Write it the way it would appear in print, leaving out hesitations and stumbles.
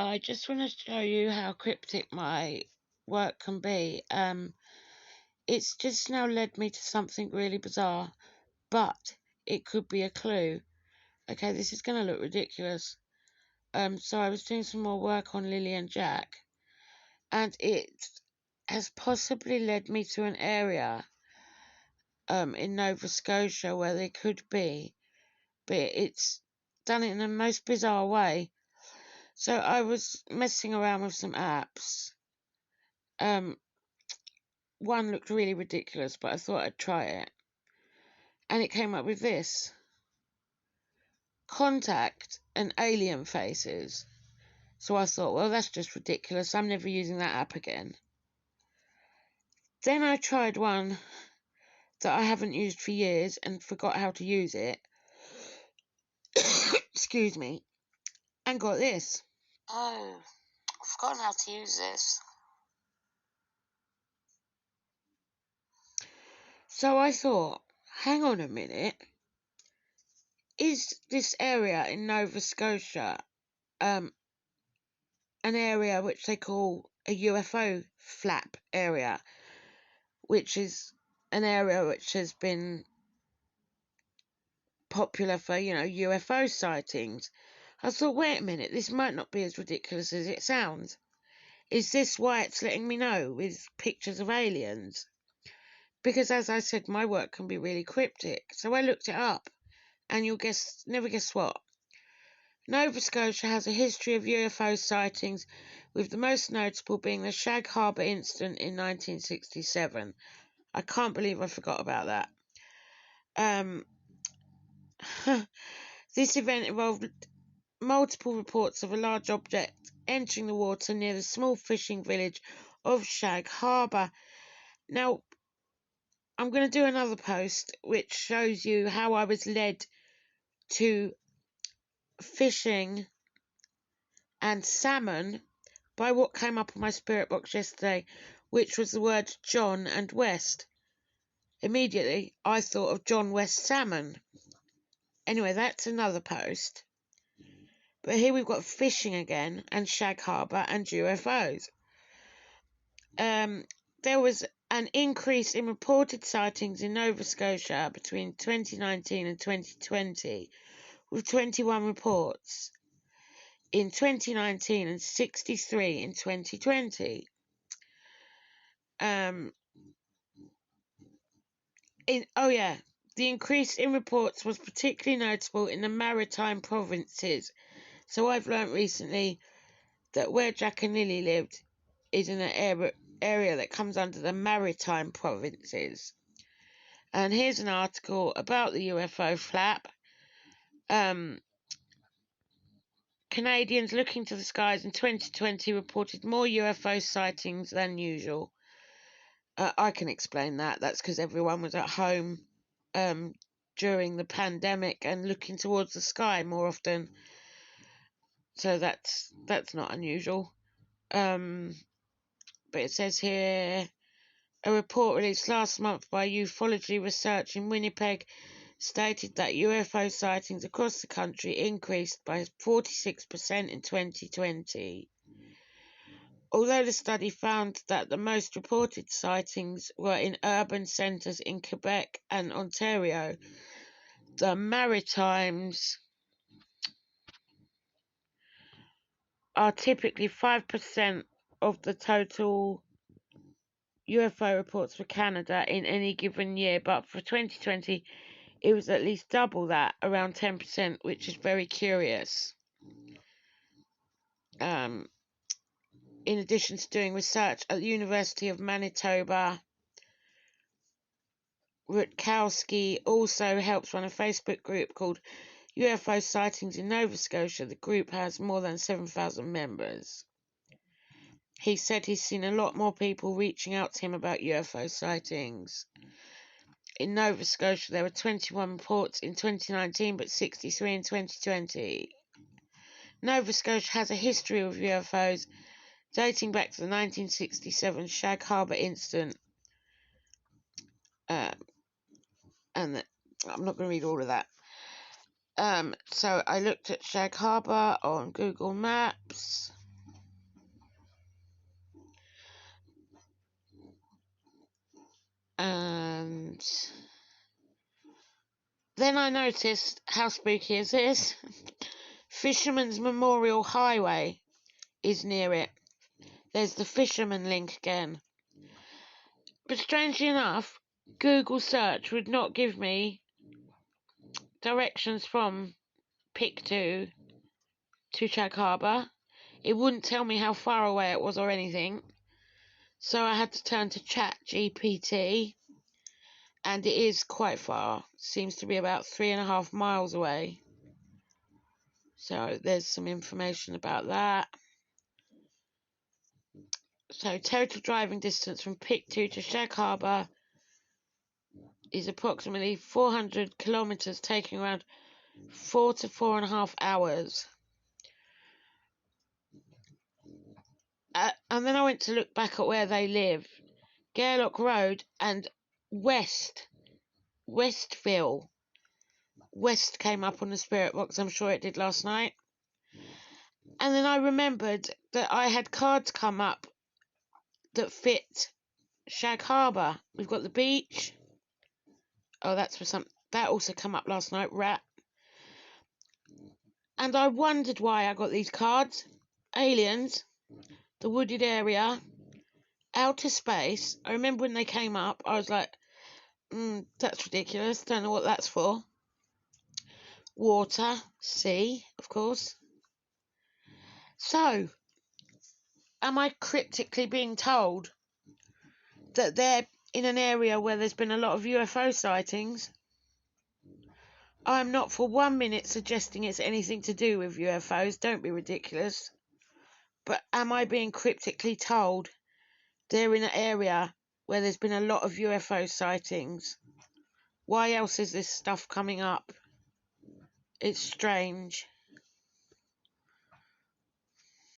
I just want to show you how cryptic my work can be. It's just now led me to something really bizarre, but it could be a clue. Okay, this is going to look ridiculous. So I was doing some more work on Lily and Jack, and it has possibly led me to an area in Nova Scotia where they could be, but it's done it in the most bizarre way. So I was messing around with some apps. One looked really ridiculous, but I thought I'd try it. And it came up with this: contact and alien faces. So I thought, well, that's just ridiculous. I'm never using that app again. Then I tried one that I haven't used for years and forgot how to use it. Excuse me. And got this. Oh, I've forgotten how to use this. So I thought, hang on a minute. Is this area in Nova Scotia an area which they call a UFO flap area, which is an area which has been popular for, UFO sightings? I thought, wait a minute, this might not be as ridiculous as it sounds. Is this why it's letting me know with pictures of aliens? Because, as I said, my work can be really cryptic. So I looked it up, and you'll never guess what. Nova Scotia has a history of UFO sightings, with the most notable being the Shag Harbour incident in 1967. I can't believe I forgot about that. This event involved multiple reports of a large object entering the water near the small fishing village of Shag Harbour. Now, I'm going to do another post which shows you how I was led to fishing and salmon by what came up on my spirit box yesterday, which was the word John and West. Immediately, I thought of John West salmon. Anyway, that's another post. But here we've got fishing again, and Shag Harbour, and UFOs. There was an increase in reported sightings in Nova Scotia between 2019 and 2020, with 21 reports in 2019 and 63 in 2020. The increase in reports was particularly notable in the maritime provinces. So I've learnt recently that where Jack and Lily lived is in an area that comes under the maritime provinces. And here's an article about the UFO flap. Canadians looking to the skies in 2020 reported more UFO sightings than usual. I can explain that. That's because everyone was at home during the pandemic and looking towards the sky more often. So that's not unusual. But it says here, a report released last month by Ufology Research in Winnipeg stated that UFO sightings across the country increased by 46% in 2020. Although the study found that the most reported sightings were in urban centres in Quebec and Ontario, the Maritimes are typically 5% of the total UFO reports for Canada in any given year, but for 2020 it was at least double that, around 10%, which is very curious. In addition to doing research at the University of Manitoba, Rutkowski also helps run a Facebook group called UFO Sightings in Nova Scotia. The group has more than 7,000 members. He said he's seen a lot more people reaching out to him about UFO sightings. In Nova Scotia, there were 21 reports in 2019, but 63 in 2020. Nova Scotia has a history of UFOs dating back to the 1967 Shag Harbour incident. I'm not going to read all of that. So I looked at Shag Harbour on Google Maps. And then I noticed, how spooky is this? Fisherman's Memorial Highway is near it. There's the fisherman link again. But strangely enough, Google search would not give me directions from Pictou to Shag Harbour. It wouldn't tell me how far away it was or anything. So I had to turn to ChatGPT, and it is quite far. Seems to be about 3.5 miles away. So there's some information about that. So total driving distance from Pictou to Shag Harbour is approximately 400 kilometres, taking around 4 to 4.5 hours. And then I went to look back at where they live. Gairloch Road and Westville. West came up on the spirit box, I'm sure it did last night. And then I remembered that I had cards come up that fit Shag Harbour. We've got the beach. Oh, that's for some. That also come up last night. Rat. And I wondered why I got these cards. Aliens, the wooded area, outer space. I remember when they came up, I was like, that's ridiculous. Don't know what that's for. Water, sea, of course. So, am I cryptically being told that they're in an area where there's been a lot of UFO sightings? I'm not for 1 minute suggesting it's anything to do with UFOs. Don't be ridiculous. But am I being cryptically told they're in an area where there's been a lot of UFO sightings? Why else is this stuff coming up? It's strange.